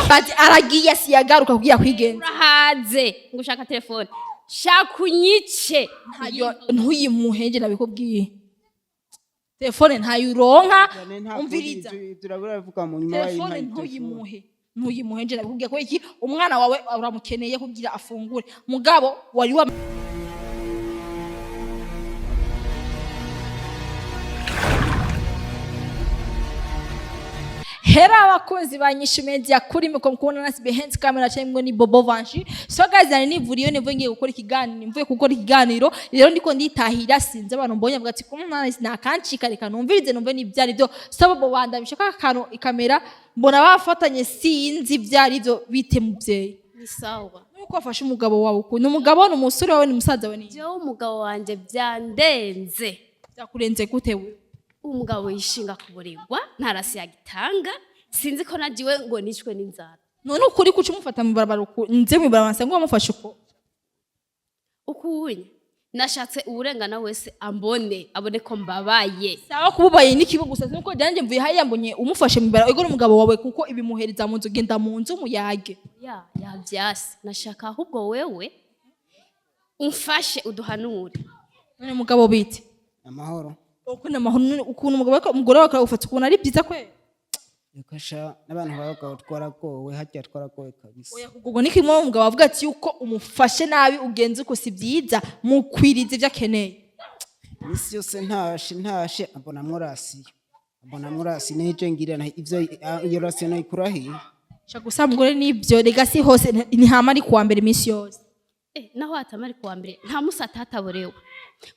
bati aragiye siyagaruka kugira kwigenza urahaze ngo ushaka telefone shaka unyice ntuyimuhenje nabikubwiye telefone ntayuronka umviriza turavuga mu nyuma telefone ntuyimuhenje nabikubwiye ko iki umwana wawe uramukeneye kugira afungure mugabo wari wa Hera abakunzi banyishu media kuri mko mkubona nasi behind camera cyangwa ni Bobo Vanshi. So guys nivuriyo nivuye ngiye gukora ikiganiro mvuye gukora ikiganiro rero ndiko nditahira sinze abantu mbonye avuga ati kumwana nakancika reka numvirize numve nibyari byo so Bobo banda bishaka akantu ikamera mbona bafatanye sinzi byari byo bite mubyeyi ni sawa nuko afashe umugabo wawe ukuntu umugabo n'umusore wawe n'umusaza wawe ni jewe umugabo wanje byandenze byakurenze gute we umugabo yishinga kuburirwa ntarasi yagitanga sinzi ko nagiwe ngo nicwe n'inzara none ukuri kuca umufata mu barabara nze mu barabara nsanga wamufashe uko ukunye nashatse uburengana wese abone ko mbabaye sawa kububaye n'ikibi gusa nuko janje mvuye hariya mbonye umufashe mu barabara ego n'umugabo wawe kuko ibimuhereza mu nzu genda mu nzu muyage yavyase nashaka ahubwo wewe umfashe uduhanure none mugabo bite amahoro ukuntu umugore wawe ufata ukuntu ari byiza kwe yakasha n'abantu babaga twaragowe hajya twaragowe kabisa oya kugurwa n'ikimwe umugabo avuga ati yuko umufashe nabi ugenze uko si byiza mukwirize ibyo akeneye isi yose ntashe abona murasi neje ngira ivyo iyo rasi nayikurahiye shaka gusa mugore n'ibyo legasi hose ntihama ari kuwa mbere iminsi yose naho atamari kuwa mbere nta musata hataborewe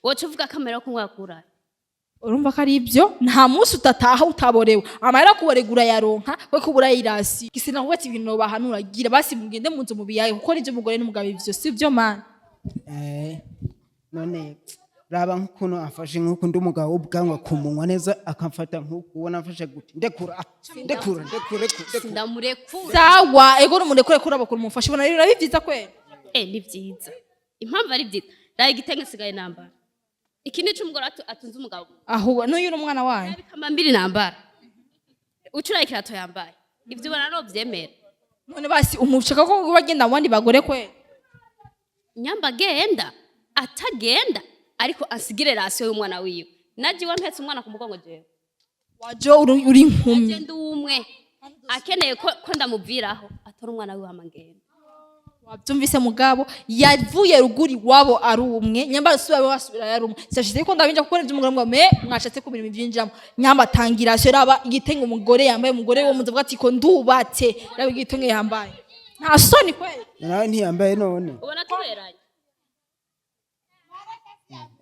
woca uvuga kamera ko mwakura urumva ko ari ibyo nta munsi utataha utaborewe amahera kuboregura yaronka we kubura irasi gisina ngo ati ibintu bahanura gira basi mugende mu nzu mubiyaye kuko nivyo mugore n'umugabo ivyo si byo man none raba nkuko afashe nkuko ndi umugabo ubwanwa kumunwa neza akamfata nkuko ubona afashe gute ndekura ndamurekura sawa ego n'umurekure kuraba ko umufashe ubona rero bivyiza kwe ni vyiza impamvu ari vyiza raye igitenge sigaye nambara ikindi cy'umugore atunze umugabo aho n'uyu n'umwana wanyu bikama mbiri nambara ucuraye kirato yambaye ivyo ubona no vyemera none basi umushaka ko bagenda abandi bagore kwe nyamba genda atagenda ariko asigire rasiyo y'umwana wiwe nagiwe mpetse umwana ku mugongo jewe wajo uri inkumi agenda umwe akeneye ko ndamuviraho atora umwana wiwe amagenda wabyumvise mugabo yavuye ruguri wabo ari umwe nyamba subaye wasubira yari umwe sashite ko ndabinja kuko nivyo umugore mwe mwashatse kubira ivyinjamo nyamba tangira so raba igitenge umugore yambaye umugore wo muzavuga ati ko ndubatse raba igitenge yambaye nta soni kweli nawe ntiyambaye none ubona tuberanye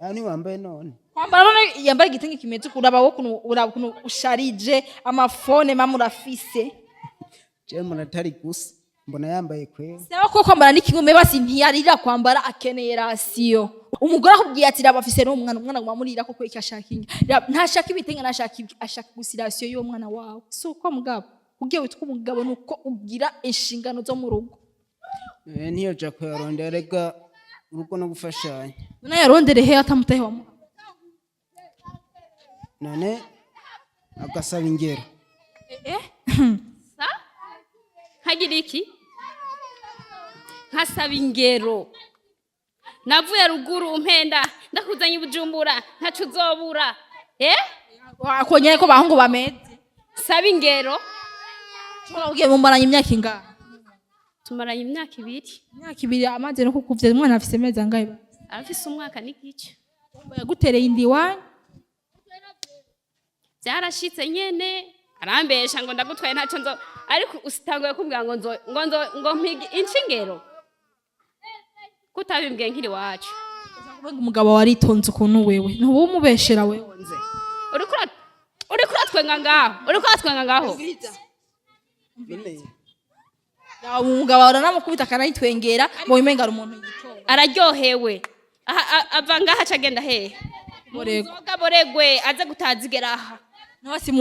ani wambaye none kwambara none yambaye igitenge kimeze kuraba wo kuno usharije amafone mamurafise je munatari gusa mbona yambaye kwe sawa ko kwambara n'ikigume basi ntiyarira kwambara akeneye rasiyo umugore akubwiye ati rabafise n'umwana gwamurira ko kweki ashaka ntashaka ibitenge ashaka gusirasiyo yo mwana wawe so ko mugabo ugiye witwa umugabo nuko ugira inshingano zo mu rugo niyo ja ko yarondera rega urugo no gufashanya none yarondere he atamutahe wa none agasaba ingero hagira iki nkasaba ingero navuye ruguru umpenda ndakuzanye Bujumbura ntacu uzobura akonyeye ko bahungu bameze saba ingero ugiye mumaranye imyaka ingana tumaranye imyaka 2 amaze no kukuvya umwana afise meza ngaye afise umwaka n'igice yagutereye indi wanyu byarashitse nyene arambesha ngo ndagutwaye ntaco nzo ariko usitangoye kumbwira ngo mpige incingero kutabimbwiye nkiri wacu umugabo waritonze ukuntu wewe ntubu umubeshera wewe uriko uratwenga ngaho umugabo aranamukubita akanayitwengera ngo wimenga ari umuntu yitonda araryohewe ava ngaha acagenda hehe boregwe aze gutazigera aha nabasi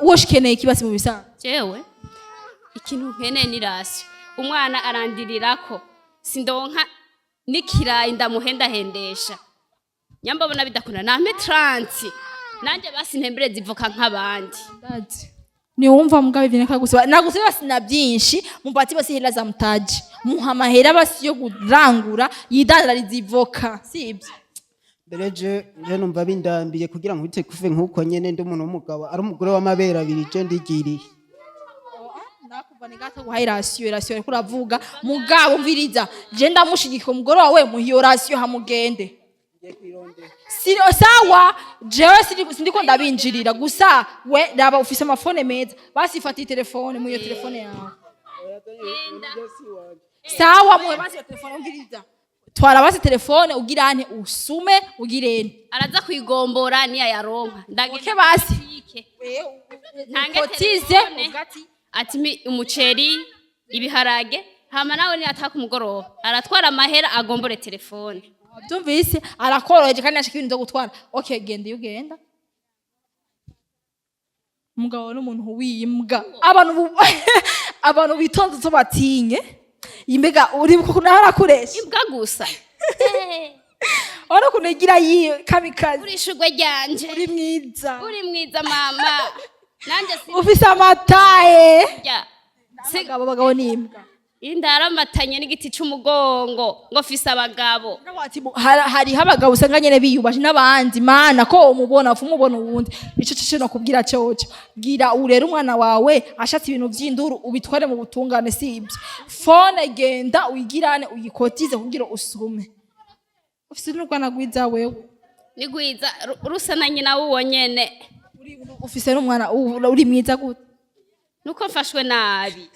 woshikeneye kibasi mu bisanzwe jewe ikintu nkeneye ni rasiyo umwana arandirirako sindonka nikirayi ndamuhendahendesha nyambabona bidakunda nampe 30 nanje basi ntembere zivuka nk'abandi niwumva mugabo ivyo nakagusiba nagusiba sina byinshi mupati basi hela za mtaji muha mahera basi yo kurangura yidandariza ivoka sibyo bereje je numva bindambiye kugira ngo bite kuve nkuko nyene ndi umuntu w'umugabo ari umugore w'amabera abiri je ndigiriye nakuva negata guha irasiyo kuravuga mugabo mviriza je ndamushigika umugore wawe muhiyo rasiyo hamugende Sino sawa jewe sindiko ndabinjirira gusa we raba ufise amafone meza basi fata telefone mu yo telefone yawe sawa mu basi yo telefone ungiriza twara basi telefone ugirane usume ugirene araza kuyigombora niya yaronka ndagike basi kotize ati umuceri ibiharage hama nawe ni ataka umugoroba aratwara amahera agombore telefone byumvise arakoroje kandi ashaka ibintu byo gutwara okay genda ugenda umugabo n'umuntu wimbwa abantu bitonze so batinye imbega uri naho arakoresha imbwa gusa ora kunegira yi kamikazi uri shugwe ryanje uri mwiza mama nanje ufise amataye bagabo n'imbwa indara amatanye n'igiti c'umugongo ngo fise abagabo hari abagabo usanga nyene biyubashe n'abandi mana ko umubona umubona uwundi ico cyo kubwira cyoco gira urera umwana wawe ashatse ibintu vy'induru ubitware mu butungane sibyo phone genda uyigirane uyikotize kugira usume ufise n'urwana gwiza wewe ni gwiza rusa na nyina wuwo nyene ufise n'umwana uri mwiza gute nuko mfashwe nabi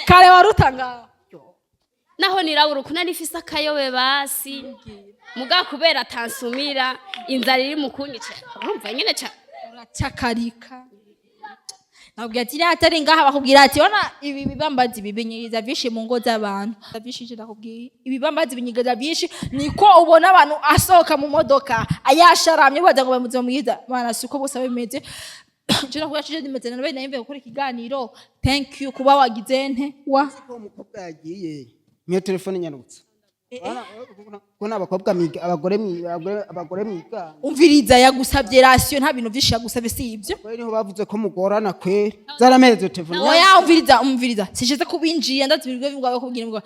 kare warutanga naho nirabura kuna nifise akayobe basi muga kubera tansumira inzara iri mukunyica urumva nyene ca uracakarika nabwiye ati atari ngaha bakubwira ati ona ibi bibambazi bibinyiriza byinshi mu ngo z'abantu byinshi ndakubwiye ibibambazi binyiriza byinshi niko ubona abantu asohoka mu modoka ayasharamye baza ngo bamuze mwiza bana suko bose bimeze Jina kuya chije dimeze na bene yembe gukora ikiganiro thank you kuba wagize nte wa ko umukobwa yagiye niyo telefone nyanutse kona abakobwa abagore mwiga umviriza yagusabye rasiyo nta bintu byinshi yagusabye si ibyo kweri niho bavuze ko mugorana kwe zarameze telefone oya umviriza sisheze kubinjiye ndazibirwe bingwa bakubwira ngo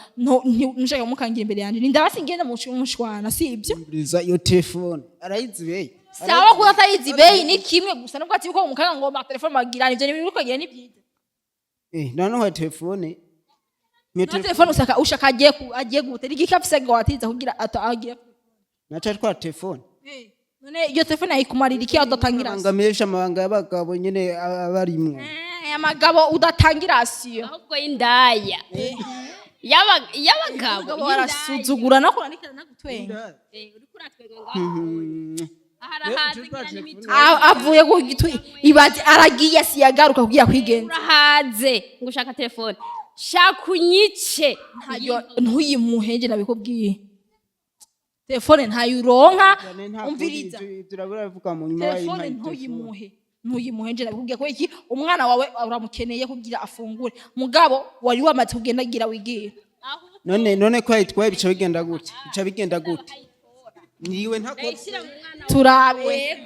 ntushaka mukangira imbere yanje ndabasi ngenda mu mushwana si ibyo umviriza iyo telefone arayizibeye sawa kuba atayizi beyi ni kimwe gusa nubwo ati ko umukanga ngo telefone magirana ivyo n'ibintu ukagira ni byiza none ho telefone no telefone ushaka agiye gute rigika afise ngo atiza kugira agira naca twa telefone none iyo telefone ayikumarira iki udatangira angamisha amabanga y'abagabo nyene abarimwe amagabo udatangira asiyo ahubwo indaya y'abagabo barasuzugura no kuranira nagutwenga uri kuratwenga ngaho avuye ku gitwi ibazi aragiye siyagaruka kugira kwigenza urahaze ngo ushaka telefone shaka unyice ntuyimuhenje nabikubwiye telefone ntayuronka umviriza telefone ntuyimuhenje nabikubwiye ko iki umwana wawe uramukeneye kugira afungure mugabo wari wamaze kugenda gira wigira none ko yitwaye bica bigenda gute niwe ntako turabe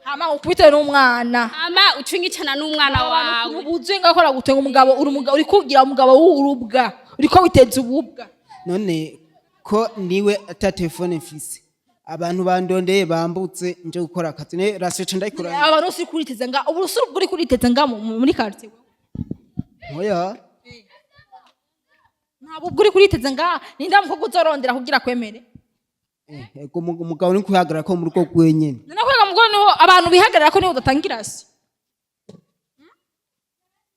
hama ukubite n'umwana hama ucungicana n'umwana wawe ubuze ngakora gutenga umugabo uri kugira umugabo w'urubwa uriko witeza ububwa none ko niwe ata telefone mfise abantu bandondeye bambutse nje gukora akazi ne rasiyo ndayikora abantu usi kuriteza nga ubusuru buri kuriteza nga muri quartier oya ntabwo uri kuriteza nga ninda mukoko uzorondera kugira kwemere ego umugabo ni kuhagarara ko mu rugo gwenyene none kwega mugore niho abantu bihagarara ko niho udatangira se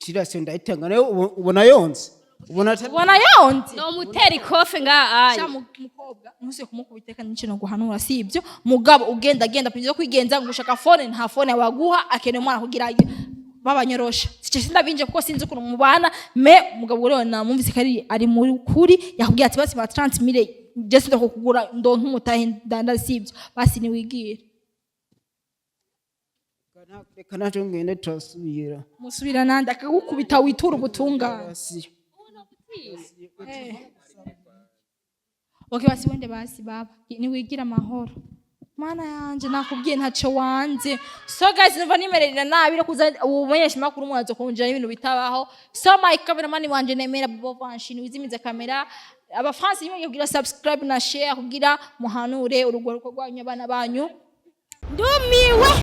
kirasiyo ndayitanga nayo ubona yonze ubona yonze no muteri kofe nga ayi mukobwa ntusiye kumukubiteka n'icyo no guhanura si ibyo mugabo ugenda pinzo kwigenza ngo ushaka phone nta phone waguha akene umwana kugira babanyorosha sice sindabinje kuko sinzi ukuntu mubana mugabo rero namumvise kari ari muri kuri yakubwiye ati basi ba 30,000 Jesse ndo kugura ndo nk'umutahe ndanda sibyo basi ni wigira kana ngende twasubira musubira nanda akagukubita witura ubutunga okay basi wende basi baba ni wigira amahoro mana yanje nakubwiye ntaco wanze so guys numva nimererera nabi no kuza ubumenyesha makuru mwazo kunjira ibintu bitabaho so my cameraman wanje nemera birababaje wizimiza kamera abafansi yimwe kugira subscribe na share kugira muhanure urugo rwanyu abana banyu ndumiwe